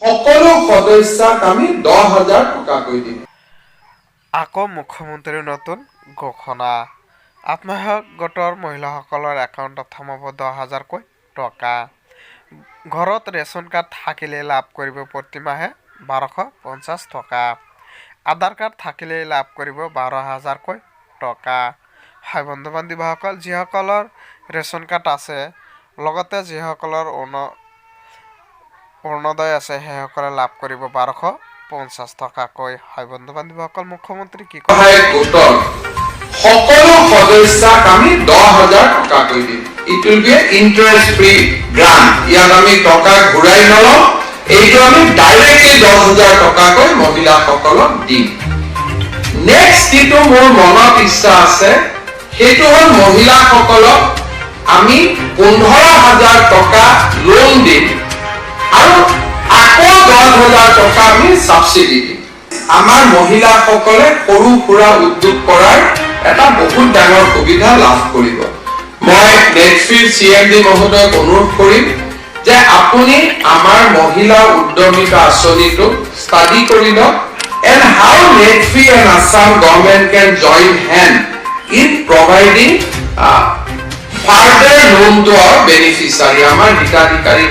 সকলো সদস্যক আমি 10,000 টকাকৈ দিম। আকৌ মুখ্যমন্ত্ৰীৰ নতুন ঘোষণা। আত্মসহায়ক গোটৰ মহিলাসকলৰ একাউণ্টত সোমাব 10,000কৈ টকা। ঘৰত ৰেচন কাৰ্ড থাকিলে লাভ কৰিব প্ৰতিমাহে 1250 টকা। আধাৰ কাৰ্ড থাকিলে লাভ কৰিব 12,000কৈ টকা। হয় বন্ধু বান্ধৱীসকল, যিসকলৰ ৰেচন কাৰ্ড আছে লগতে যিসকলৰ অৰুণোদয় আছে সেইসকলে লাভ কৰিব 1250 টকাকৈ। হয় বন্ধু বান্ধৱীসকল, মুখ্যমন্ত্ৰী কি কয়? গোটৰ সকলো সদস্যক আমি 10,000 টকাকৈ দিম। It will be interest free grant. ইয়াত আমি টকা ঘূৰাই নলওঁ, এইটো আমি ডাইৰেক্টলি 10,000 টকাকৈ মহিলাসকলক দিম। নেক্সট যিটো মোৰ মনত ইচ্ছা আছে সেইটো হ'ল মহিলাসকলক আমি 15,000 টকা লোন দিম আৰু আকৌ 10,000 টকা আমি সাবসিডি দিম। আমাৰ মহিলাসকলে সৰু সুৰা উদ্যোগ কৰাৰ এটা বহুত ডাঙৰ সুবিধা লাভ কৰিব। মই নেটফ্ৰীৰ CMD মহোদয়ক অনুৰোধ কৰিম যে আপুনি আমাৰ মহিলা উদ্যমিতা আঁচনিটো ষ্টাডি কৰি লওক and how Netfree and Assam government can join hand in providing further loan to our beneficiary, আমাৰ হিতাধিকাৰী